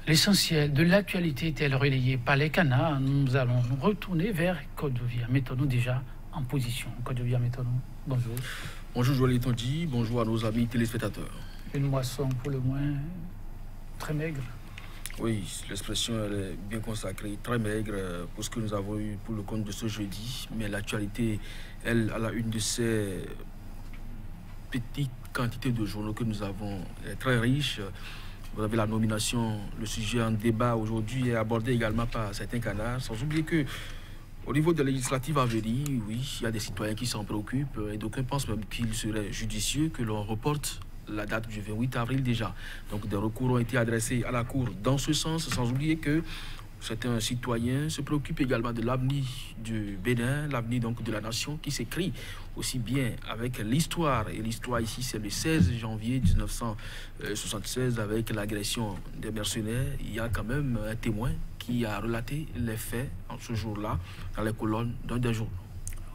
L'essentiel de l'actualité est-elle relayée par les canards? Nous allons nous retourner vers Codovia. Mettons-nous déjà en position. Codovia, mettons-nous. Bonjour. Bonjour Joël Tondi, bonjour à nos amis téléspectateurs. Une moisson pour le moins très maigre. Oui, l'expression elle est bien consacrée, très maigre pour ce que nous avons eu pour le compte de ce jeudi. Mais l'actualité, elle, à la une de ces petites quantités de journaux que nous avons, est très riche. Vous avez la nomination, le sujet en débat aujourd'hui est abordé également par certains canards, sans oublier que au niveau des législatives à venir, oui, il y a des citoyens qui s'en préoccupent et d'aucuns pensent même qu'il serait judicieux que l'on reporte la date du 28 avril déjà. Donc des recours ont été adressés à la Cour dans ce sens, sans oublier que certains citoyens se préoccupent également de l'avenir du Bénin, l'avenir donc de la nation qui s'écrit aussi bien avec l'histoire. Et l'histoire ici, c'est le 16 janvier 1976 avec l'agression des mercenaires. Il y a quand même un témoin qui a relaté les faits en ce jour-là dans les colonnes d'un des journaux.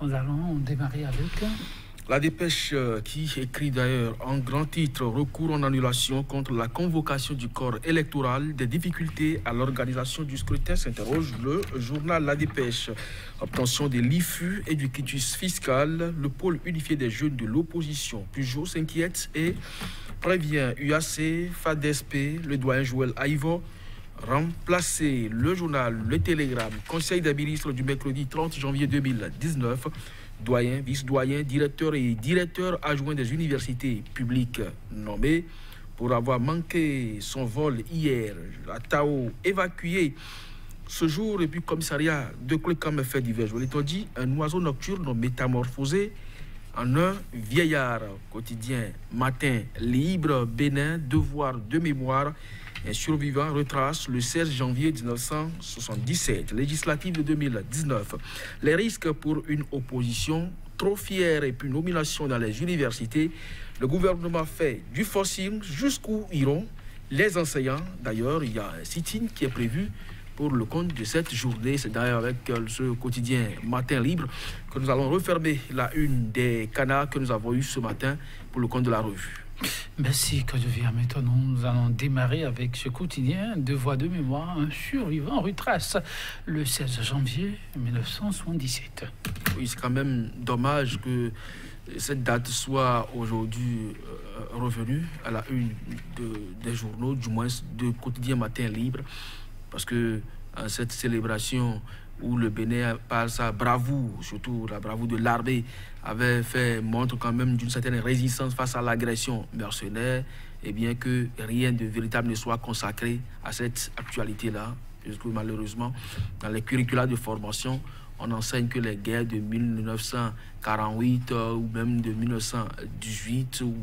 Nous allons démarrer avec... La dépêche qui écrit d'ailleurs en grand titre « Recours en annulation contre la convocation du corps électoral, des difficultés à l'organisation du scrutin » s'interroge le journal La Dépêche. Obtention de l'IFU et du quitus fiscal, le pôle unifié des jeunes de l'opposition. Pujol s'inquiète et prévient UAC, FADESP, le doyen Joël Aïvo, remplacer le journal Le Télégramme, Conseil des ministres du mercredi 30 janvier 2019, doyen, vice-doyen, directeur et directeur adjoint des universités publiques nommés pour avoir manqué son vol hier à Tao, évacué ce jour, et puis commissariat de Clécam fait divers. Je l'ai dit, un oiseau nocturne métamorphosé en un vieillard. Quotidien Matin Libre, Bénin, devoir de mémoire. Un survivant retrace le 16 janvier 1977, législative de 2019. Les risques pour une opposition trop fière et puis nomination dans les universités. Le gouvernement fait du forcing jusqu'où iront les enseignants. D'ailleurs, il y a un sit-in qui est prévu pour le compte de cette journée. C'est d'ailleurs avec ce quotidien Matin Libre que nous allons refermer la une des canards que nous avons eu ce matin pour le compte de la revue. Merci, Codovia. Maintenant, nous allons démarrer avec ce quotidien Devoir de mémoire. Un survivant retrace le 16 janvier 1977. Oui, c'est quand même dommage que cette date soit aujourd'hui revenue à la une des journaux, du moins de quotidien Matin Libre, parce que cette célébration où le Bénin, par sa bravoure, surtout la bravoure de l'armée, avait fait montre quand même d'une certaine résistance face à l'agression mercenaire, et bien que rien de véritable ne soit consacré à cette actualité-là, puisque malheureusement, dans les curricula de formation, on enseigne que les guerres de 1948 ou même de 1918, où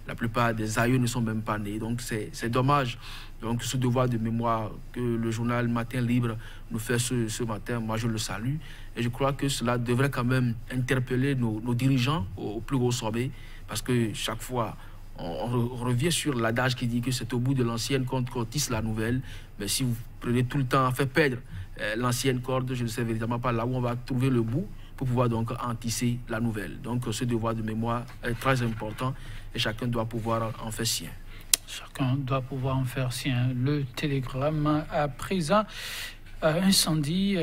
la plupart des aïeux ne sont même pas nés. Donc c'est dommage. Donc ce devoir de mémoire que le journal Matin Libre nous fait ce matin, moi je le salue. Et je crois que cela devrait quand même interpeller nos dirigeants au plus haut sommet, parce que chaque fois, on revient sur l'adage qui dit que c'est au bout de l'ancienne corde qu'on tisse la nouvelle. Mais si vous prenez tout le temps à faire perdre l'ancienne corde, je ne sais véritablement pas là où on va trouver le bout pour pouvoir donc en tisser la nouvelle. Donc ce devoir de mémoire est très important et chacun doit pouvoir en faire sien. Chacun doit pouvoir en faire sien. Le Télégramme à présent. Incendie,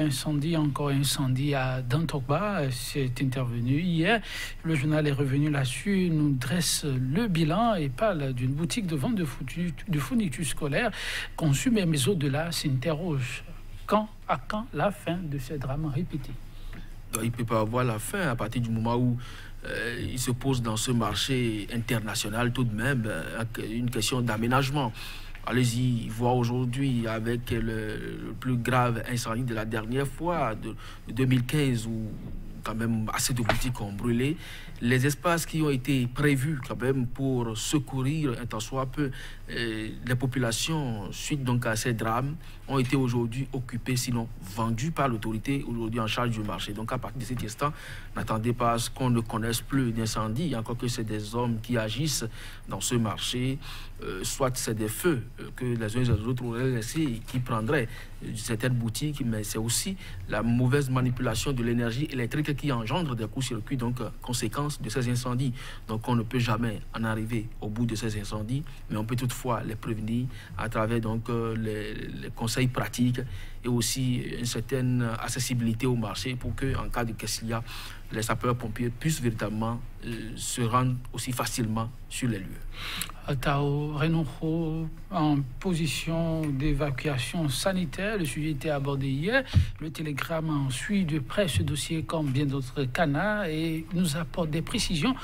encore incendie à Dantokba, c'est intervenu hier. Le journal est revenu là-dessus, nous dresse le bilan et parle d'une boutique de vente de fournitures scolaires conçue, mais au-delà s'interroge. À quand la fin de ce drame répété? Il ne peut pas avoir la fin à partir du moment où il se pose dans ce marché international tout de même une question d'aménagement. Allez-y voir aujourd'hui avec le plus grave incendie de la dernière fois, de 2015, où quand même assez de boutiques ont brûlé. Les espaces qui ont été prévus quand même pour secourir un tant soit peu les populations suite donc à ces drames ont été aujourd'hui occupés, sinon vendus par l'autorité aujourd'hui en charge du marché. Donc à partir de cet instant, n'attendez pas à ce qu'on ne connaisse plus d'incendie, encore que c'est des hommes qui agissent dans ce marché, soit c'est des feux que les uns et les autres auraient laissés qui prendraient certaines boutiques, mais c'est aussi la mauvaise manipulation de l'énergie électrique qui engendre des courts-circuits, donc conséquence de ces incendies. Donc on ne peut jamais en arriver au bout de ces incendies, mais on peut toutefois les prévenir à travers donc les conseils pratiques et aussi une certaine accessibilité au marché pour que, en cas de qu'est-ce qu'il y a, les sapeurs-pompiers puissent véritablement se rendre aussi facilement sur les lieux. Tao Renouho, en position d'évacuation sanitaire, le sujet était abordé hier. Le Télégramme en suit de près ce dossier comme bien d'autres canards et nous apporte des précisions.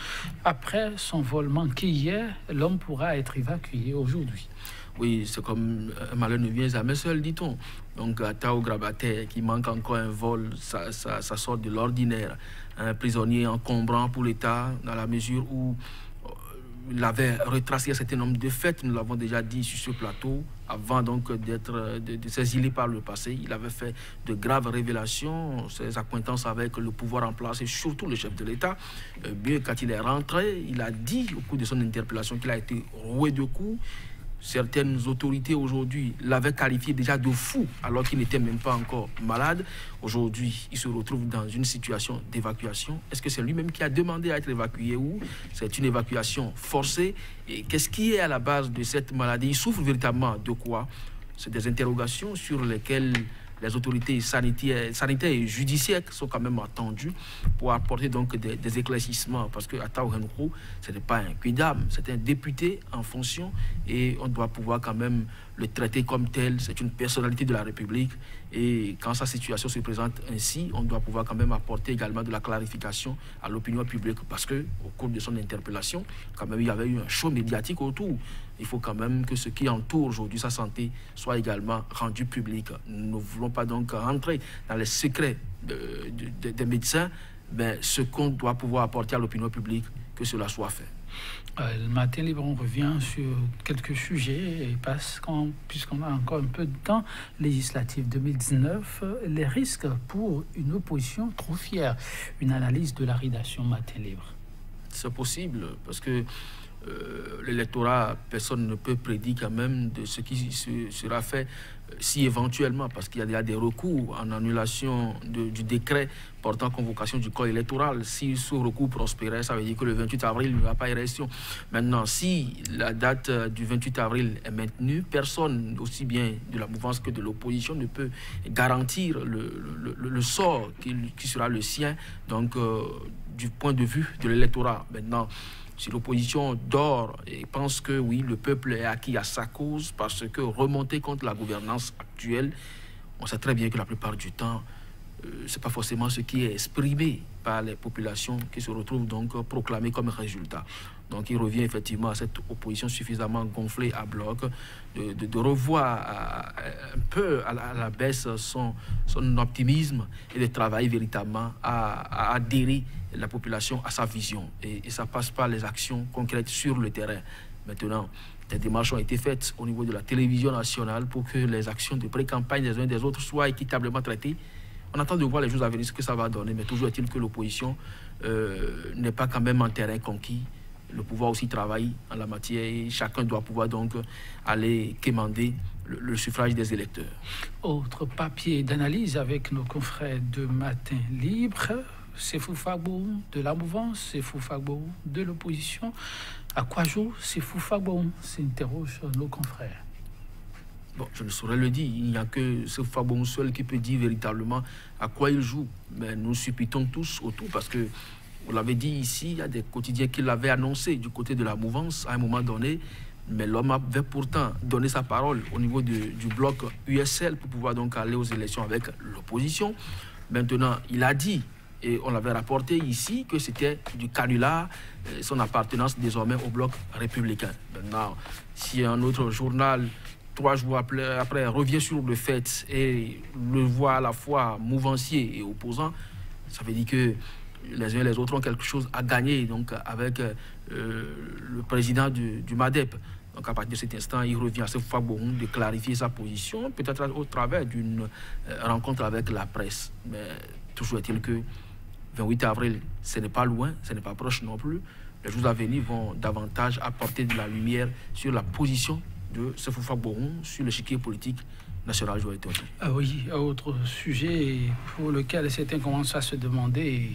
Après son vol manqué hier, l'homme pourra être évacué aujourd'hui. Oui, c'est comme un malheur ne vient jamais seul, dit-on. Donc, à Tao Grabataire, qui manque encore un vol, ça sort de l'ordinaire. Un prisonnier encombrant pour l'État, dans la mesure où il avait retracé un certain nombre de faits, nous l'avons déjà dit sur ce plateau, avant donc de s'exiler par le passé. Il avait fait de graves révélations, ses accointances avec le pouvoir en place et surtout le chef de l'État. Bien, quand il est rentré, il a dit au cours de son interpellation qu'il a été roué de coups. Certaines autorités aujourd'hui l'avaient qualifié déjà de fou alors qu'il n'était même pas encore malade. Aujourd'hui, il se retrouve dans une situation d'évacuation. Est-ce que c'est lui-même qui a demandé à être évacué ou c'est une évacuation forcée? Et qu'est-ce qui est à la base de cette maladie? Il souffre véritablement de quoi? C'est des interrogations sur lesquelles les autorités sanitaires et judiciaires sont quand même attendues pour apporter donc des éclaircissements. Parce que Tao Renouho, ce n'est pas un quidam, c'est un député en fonction et on doit pouvoir quand même le traiter comme tel. C'est une personnalité de la République et quand sa situation se présente ainsi, on doit pouvoir quand même apporter également de la clarification à l'opinion publique parce que au cours de son interpellation, quand même il y avait eu un show médiatique autour. Il faut quand même que ce qui entoure aujourd'hui sa santé soit également rendu public. Nous ne voulons pas donc rentrer dans les secrets des médecins, mais ce qu'on doit pouvoir apporter à l'opinion publique, que cela soit fait. Le matin libre, on revient sur quelques sujets et puisqu'on a encore un peu de temps, législative 2019, les risques pour une opposition trop fière. Une analyse de la rédaction Matin libre. C'est possible parce que l'électorat, personne ne peut prédire quand même de ce qui sera fait si éventuellement, parce qu'il y a déjà des recours en annulation du décret portant convocation du corps électoral. Si ce recours prospérait, ça veut dire que le 28 avril, il n'y aura pas élection. Maintenant, si la date du 28 avril est maintenue, personne, aussi bien de la mouvance que de l'opposition, ne peut garantir le sort qui sera le sien, donc du point de vue de l'électorat. Maintenant, si l'opposition dort et pense que oui, le peuple est acquis à sa cause parce que remonter contre la gouvernance actuelle, on sait très bien que la plupart du temps, ce n'est pas forcément ce qui est exprimé par les populations qui se retrouvent donc proclamées comme résultat. Donc il revient effectivement à cette opposition suffisamment gonflée à bloc de revoir un peu à la baisse son optimisme et de travailler véritablement à adhérer la population à sa vision. Et ça passe par les actions concrètes sur le terrain. Maintenant, des démarches ont été faites au niveau de la télévision nationale pour que les actions de pré-campagne des uns et des autres soient équitablement traitées. On attend de voir les jours à venir ce que ça va donner, mais toujours est-il que l'opposition n'est pas quand même en terrain conquis. Le pouvoir aussi travaille en la matière et chacun doit pouvoir donc aller quémander le suffrage des électeurs. Autre papier d'analyse avec nos confrères de Matin Libre, Sefou Fagbo de la mouvance, Sefou Fagbo de l'opposition. À quoi joue Sefou Fagbo? S'interroge nos confrères. Bon, je ne saurais le dire. Il n'y a que Sefou Fagbo seul qui peut dire véritablement à quoi il joue. Mais nous suppitons tous autour parce que, vous l'avez dit ici, il y a des quotidiens qui l'avaient annoncé du côté de la mouvance à un moment donné. Mais l'homme avait pourtant donné sa parole au niveau du bloc USL pour pouvoir donc aller aux élections avec l'opposition. Maintenant, il a dit, et on l'avait rapporté ici, que c'était du canular, son appartenance désormais au bloc républicain. Maintenant, si un autre journal, 3 jours après revient sur le fait et le voit à la fois mouvancier et opposant, ça veut dire que les uns et les autres ont quelque chose à gagner donc, avec le président du MADEP. Donc à partir de cet instant, il revient à Sefou Fagbo de clarifier sa position, peut-être au travers d'une rencontre avec la presse. Mais toujours est-il que 28 avril, ce n'est pas loin, ce n'est pas proche non plus. Les jours à venir vont davantage apporter de la lumière sur la position de Sefoufa Boron sur l'échiquier politique national. Ah oui, autre sujet pour lequel certains commencent à se demander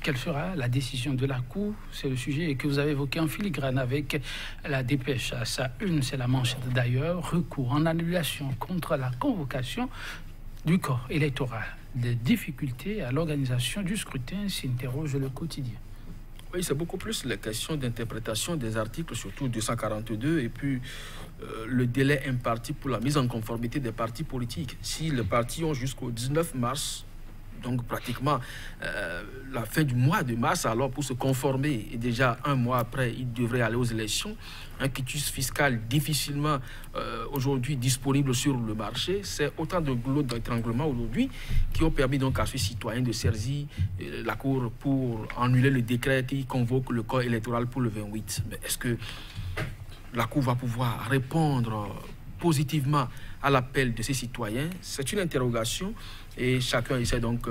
quelle sera la décision de la Cour. C'est le sujet que vous avez évoqué en filigrane avec la dépêche. À sa une, c'est la manchette d'ailleurs, recours en annulation contre la convocation du corps électoral. Des difficultés à l'organisation du scrutin s'interroge le quotidien. Oui, c'est beaucoup plus les questions d'interprétation des articles, surtout 242, et puis le délai imparti pour la mise en conformité des partis politiques. Si les partis ont jusqu'au 19 mars, donc pratiquement la fin du mois de mars, alors pour se conformer, et déjà un mois après, ils devraient aller aux élections. Un quitus fiscal difficilement aujourd'hui disponible sur le marché. C'est autant de goulots d'étranglement aujourd'hui qui ont permis donc à ce citoyen de saisir la Cour pour annuler le décret qui convoque le corps électoral pour le 28. Mais est-ce que la Cour va pouvoir répondre positivement à l'appel de ces citoyens? C'est une interrogation et chacun essaie donc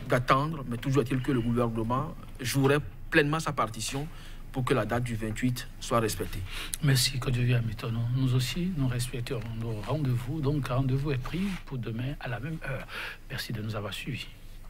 d'attendre, mais toujours est-il que le gouvernement jouerait pleinement sa partition pour que la date du 28 soit respectée. Merci, Kodjovi Amitono. Nous aussi, nous respecterons nos rendez-vous. Donc, rendez-vous est pris pour demain à la même heure. Merci de nous avoir suivis.